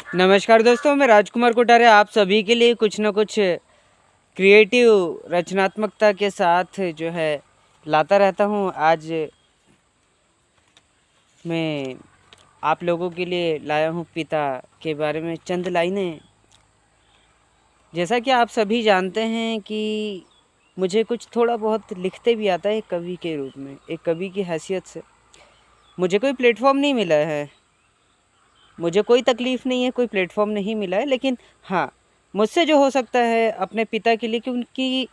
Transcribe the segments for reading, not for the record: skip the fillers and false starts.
नमस्कार दोस्तों, मैं राजकुमार कोठारे आप सभी के लिए कुछ न कुछ क्रिएटिव रचनात्मकता के साथ जो है लाता रहता हूँ। आज मैं आप लोगों के लिए लाया हूँ पिता के बारे में चंद लाइनें। जैसा कि आप सभी जानते हैं कि मुझे कुछ थोड़ा बहुत लिखते भी आता है कवि के रूप में, एक कवि की हैसियत से। मुझे कोई प्लेटफॉर्म नहीं मिला है, मुझे कोई तकलीफ़ नहीं है, कोई प्लेटफॉर्म नहीं मिला है, लेकिन हाँ, मुझसे जो हो सकता है अपने पिता के लिए, क्योंकि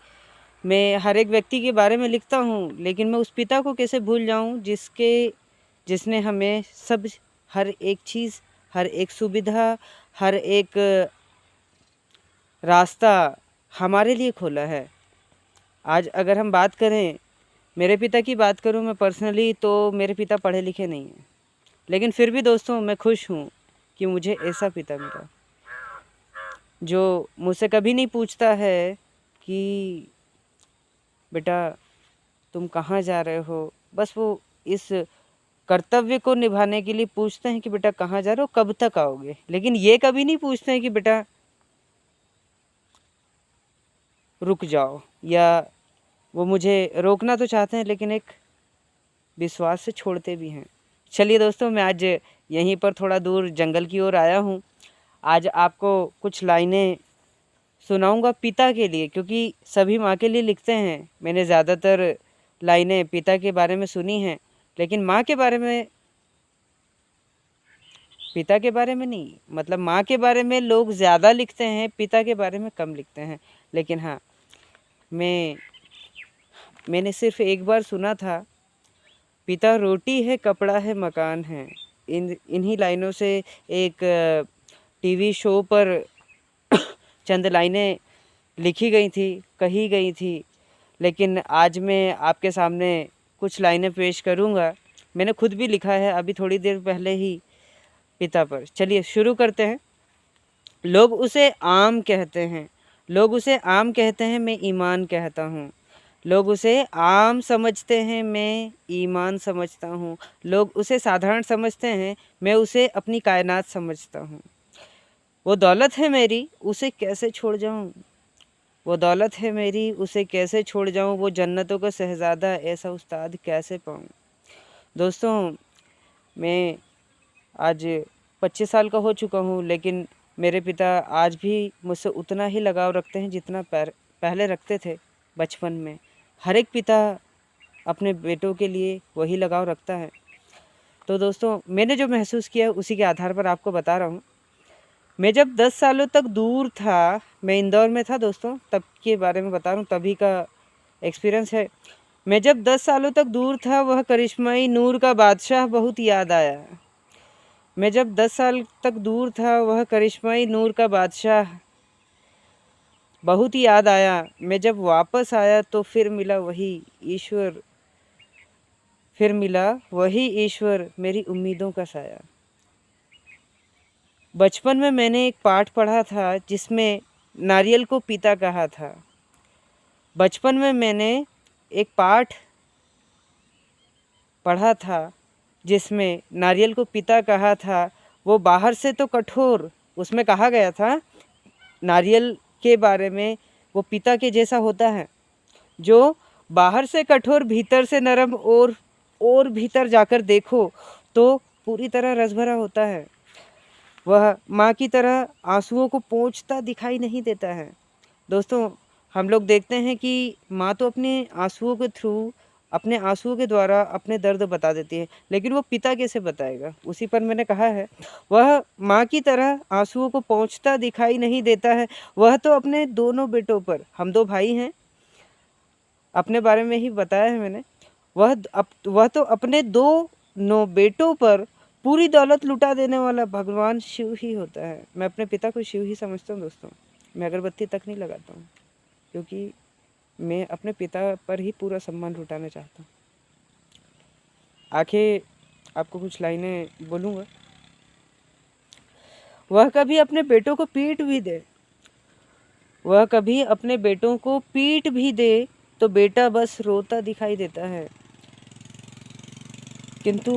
मैं हर एक व्यक्ति के बारे में लिखता हूँ, लेकिन मैं उस पिता को कैसे भूल जाऊँ जिसने हमें सब, हर एक चीज़, हर एक सुविधा, हर एक रास्ता हमारे लिए खोला है। आज अगर हम बात करें, मेरे पिता की बात करूँ मैं पर्सनली, तो मेरे पिता पढ़े लिखे नहीं हैं, लेकिन फिर भी दोस्तों मैं खुश हूँ कि मुझे ऐसा पिता मिला जो मुझसे कभी नहीं पूछता है कि बेटा तुम कहाँ जा रहे हो। बस वो इस कर्तव्य को निभाने के लिए पूछते हैं कि बेटा कहाँ जा रहे हो, कब तक आओगे। लेकिन ये कभी नहीं पूछते हैं कि बेटा रुक जाओ, या वो मुझे रोकना तो चाहते हैं लेकिन एक विश्वास से छोड़ते भी हैं। चलिए दोस्तों, मैं आज यहीं पर थोड़ा दूर जंगल की ओर आया हूँ। आज आपको कुछ लाइनें सुनाऊंगा पिता के लिए, क्योंकि सभी माँ के लिए लिखते हैं। मैंने ज़्यादातर लाइनें पिता के बारे में सुनी हैं, लेकिन माँ के बारे में, पिता के बारे में नहीं, मतलब माँ के बारे में लोग ज़्यादा लिखते हैं, पिता के बारे में कम लिखते हैं। लेकिन हाँ, मैंने सिर्फ एक बार सुना था, पिता रोटी है, कपड़ा है, मकान है। इन्हीं लाइनों से एक टीवी शो पर चंद लाइनें लिखी गई थी, कही गई थी। लेकिन आज मैं आपके सामने कुछ लाइनें पेश करूंगा। मैंने खुद भी लिखा है अभी थोड़ी देर पहले ही पिता पर। चलिए शुरू करते हैं। लोग उसे आम कहते हैं, लोग उसे आम कहते हैं, मैं ईमान कहता हूँ। लोग उसे आम समझते हैं, मैं ईमान समझता हूँ। लोग उसे साधारण समझते हैं, मैं उसे अपनी कायनात समझता हूँ। वो दौलत है मेरी, उसे कैसे छोड़ जाऊँ। वो दौलत है मेरी, उसे कैसे छोड़ जाऊँ। वो जन्नतों का शहज़ादा, ऐसा उस्ताद कैसे पाऊँ। दोस्तों, मैं आज 25 साल का हो चुका हूँ, लेकिन मेरे पिता आज भी मुझसे उतना ही लगाव रखते हैं जितना पहले रखते थे बचपन में। हर एक पिता अपने बेटों के लिए वही लगाव रखता है। तो दोस्तों, मैंने जो महसूस किया उसी के आधार पर आपको बता रहा हूँ। मैं जब 10 सालों तक दूर था, मैं इंदौर में था दोस्तों, तब के बारे में बता रहा हूँ, तभी का एक्सपीरियंस है। मैं जब 10 सालों तक दूर था, वह करिश्माई नूर का बादशाह बहुत याद आया। मैं जब 10 साल तक दूर था, वह करिश्माई नूर का बादशाह बहुत ही याद आया। मैं जब वापस आया तो फिर मिला वही ईश्वर, फिर मिला वही ईश्वर, मेरी उम्मीदों का साया। बचपन में मैंने एक पाठ पढ़ा था जिसमें नारियल को पिता कहा था। बचपन में मैंने एक पाठ पढ़ा था जिसमें नारियल को पिता कहा था। वो बाहर से तो कठोर, उसमें कहा गया था नारियल के बारे में, वो पिता के जैसा होता है, जो बाहर से कठोर भीतर से नरम, और भीतर जाकर देखो तो पूरी तरह रस भरा होता है। वह माँ की तरह आंसुओं को पोंछता दिखाई नहीं देता है। दोस्तों, हम लोग देखते हैं कि माँ तो अपने आंसुओं के थ्रू, अपने आंसुओं के द्वारा अपने दर्द बता देती है, लेकिन वो पिता कैसे बताएगा। उसी पर मैंने कहा है, वह माँ की तरह आंसुओं को पोंछता दिखाई नहीं देता है। वह तो अपने दोनों बेटों पर, हम 2 भाई हैं, अपने बारे में ही बताया है मैंने, वह तो अपने दोनों बेटों पर पूरी दौलत लुटा देने वाला भगवान शिव ही होता है। मैं अपने पिता को शिव ही समझता हूँ दोस्तों। मैं अगरबत्ती तक नहीं लगाता हूँ, क्योंकि मैं अपने पिता पर ही पूरा सम्मान लुटाना चाहता हूँ। आखिर आपको कुछ लाइनें बोलूँगा। वह कभी अपने बेटों को पीट भी दे, वह कभी अपने बेटों को पीट भी दे, तो बेटा बस रोता दिखाई देता है। किंतु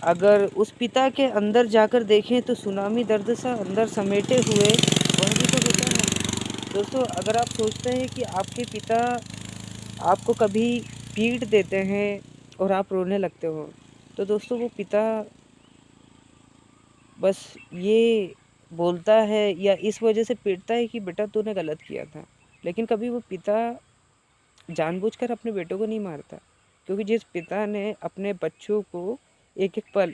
अगर उस पिता के अंदर जाकर देखें तो सुनामी दर्द सा अंदर समेटे हुए वह भी तो होता है। दोस्तों, अगर आप सोचते हैं कि आपके पिता आपको कभी पीट देते हैं और आप रोने लगते हो, तो दोस्तों वो पिता बस ये बोलता है या इस वजह से पीटता है कि बेटा तूने गलत किया था। लेकिन कभी वो पिता जानबूझकर अपने बेटों को नहीं मारता, क्योंकि जिस पिता ने अपने बच्चों को एक एक पल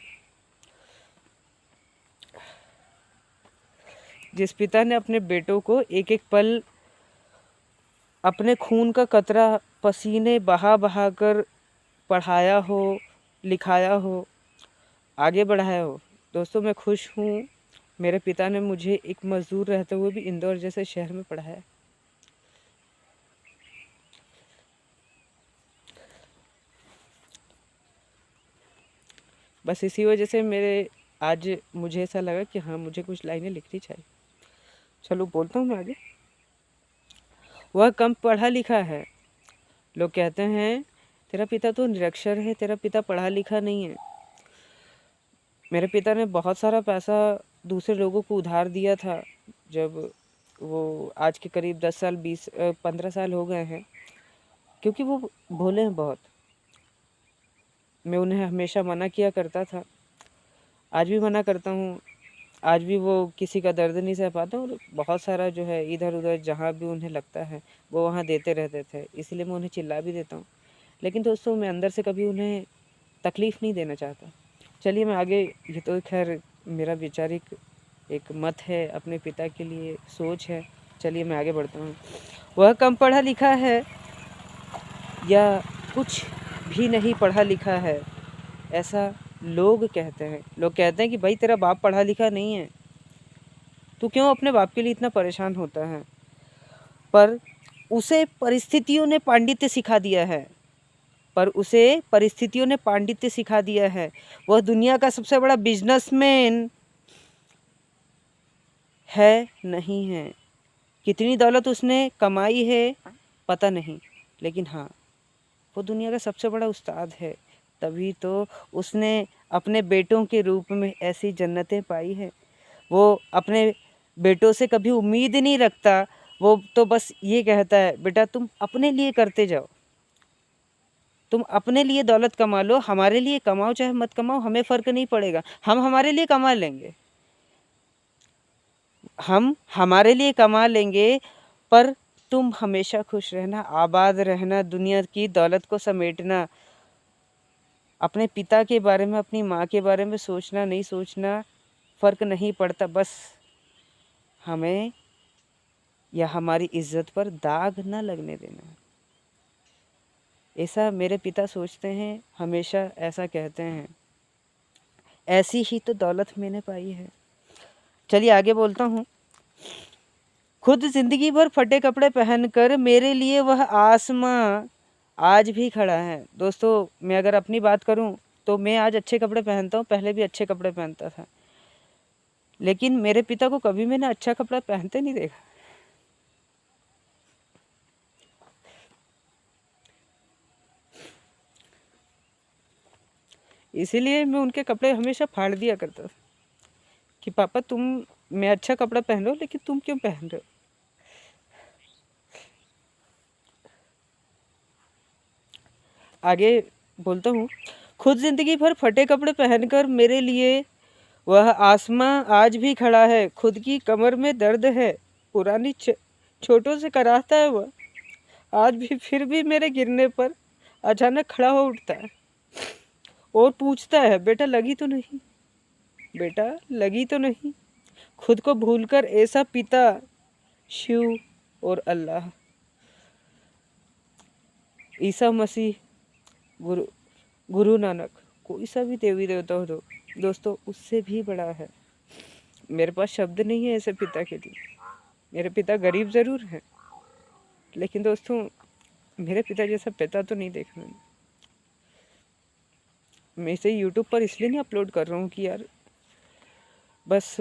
जिस पिता ने अपने बेटों को एक एक पल अपने खून का कतरा पसीने बहा बहा कर पढ़ाया हो, लिखाया हो, आगे बढ़ाया हो। दोस्तों, मैं खुश हूँ मेरे पिता ने मुझे एक मज़दूर रहते हुए भी इंदौर जैसे शहर में पढ़ाया। बस इसी वजह से आज मुझे ऐसा लगा कि हाँ, मुझे कुछ लाइनें लिखनी चाहिए। चलो बोलता हूँ मैं आगे। वह कम पढ़ा लिखा है। लोग कहते हैं तेरा पिता तो निरक्षर है, तेरा पिता पढ़ा लिखा नहीं है। मेरे पिता ने बहुत सारा पैसा दूसरे लोगों को उधार दिया था, जब वो आज के करीब 10 साल 15 साल हो गए हैं, क्योंकि वो भोले हैं बहुत। मैं उन्हें हमेशा मना किया करता था, आज भी मना करता हूँ। आज भी वो किसी का दर्द नहीं सह पाते और बहुत सारा जो है इधर उधर जहाँ भी उन्हें लगता है वो वहाँ देते रहते थे, इसलिए मैं उन्हें चिल्ला भी देता हूँ। लेकिन दोस्तों, मैं अंदर से कभी उन्हें तकलीफ़ नहीं देना चाहता। चलिए मैं आगे, ये तो खैर मेरा वैचारिक एक मत है, अपने पिता के लिए सोच है। चलिए मैं आगे बढ़ता हूँ। वह कम पढ़ा लिखा है या कुछ भी नहीं पढ़ा लिखा है, ऐसा लोग कहते हैं। लोग कहते हैं कि भाई तेरा बाप पढ़ा लिखा नहीं है, तू क्यों अपने बाप के लिए इतना परेशान होता है। पर उसे परिस्थितियों ने पांडित्य सिखा दिया है, वह दुनिया का सबसे बड़ा बिजनेसमैन है नहीं है। कितनी दौलत उसने कमाई है पता नहीं, लेकिन हाँ, वो दुनिया का सबसे बड़ा उस्ताद है। तभी तो उसने अपने बेटों के रूप में ऐसी जन्नतें पाई है। वो अपने बेटों से कभी उम्मीद नहीं रखता, वो तो बस ये कहता है बेटा तुम अपने लिए करते जाओ, तुम अपने लिए दौलत कमा लो, हमारे लिए कमाओ चाहे मत कमाओ, हमें फ़र्क नहीं पड़ेगा, हम हमारे लिए कमा लेंगे, पर तुम हमेशा खुश रहना, आबाद रहना, दुनिया की दौलत को समेटना, अपने पिता के बारे में, अपनी माँ के बारे में सोचना नहीं सोचना फ़र्क नहीं पड़ता, बस हमें या हमारी इज्जत पर दाग न लगने देना। ऐसा मेरे पिता सोचते हैं, हमेशा ऐसा कहते हैं। ऐसी ही तो दौलत मैंने पाई है। चलिए आगे बोलता हूँ। खुद जिंदगी भर फटे कपड़े पहनकर मेरे लिए वह आसमां आज भी खड़ा है। दोस्तों, मैं अगर अपनी बात करूं तो मैं आज अच्छे कपड़े पहनता हूं, पहले भी अच्छे कपड़े पहनता था, लेकिन मेरे पिता को कभी मैंने अच्छा कपड़ा पहनते नहीं देखा। इसीलिए मैं उनके कपड़े हमेशा फाड़ दिया करता था कि पापा मैं अच्छा कपड़ा पहन रहा हूँ, लेकिन तुम क्यों पहन रहे हो। आगे बोलता हूँ। खुद जिंदगी भर फटे कपड़े पहनकर मेरे लिए वह आसमां आज भी खड़ा है। खुद की कमर में दर्द है, पुरानी छोटों से कराहता है वह, आज भी फिर भी मेरे गिरने पर अचानक खड़ा हो उठता है और पूछता है बेटा लगी तो नहीं, बेटा लगी तो नहीं। खुद को भूलकर ऐसा पिता, शिव और अल्लाह, ईसा मसीह, गुरु नानक, कोई सा भी देवी देवता हो तो दोस्तों उससे भी बड़ा है। मेरे पास शब्द नहीं है ऐसे पिता के लिए। मेरे पिता गरीब ज़रूर हैं, लेकिन दोस्तों मेरे पिता जैसा पिता तो नहीं देखा मैंने। मैं इसे यूट्यूब पर इसलिए नहीं अपलोड कर रहा हूँ कि यार बस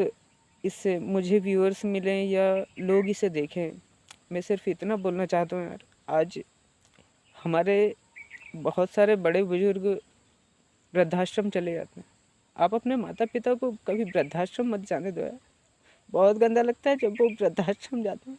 इससे मुझे व्यूअर्स मिलें या लोग इसे देखें। मैं सिर्फ इतना बोलना चाहता हूँ यार, आज हमारे बहुत सारे बड़े बुजुर्ग वृद्धाश्रम चले जाते हैं। आप अपने माता पिता को कभी वृद्धाश्रम मत जाने दो यार, बहुत गंदा लगता है जब वो वृद्धाश्रम जाते हैं।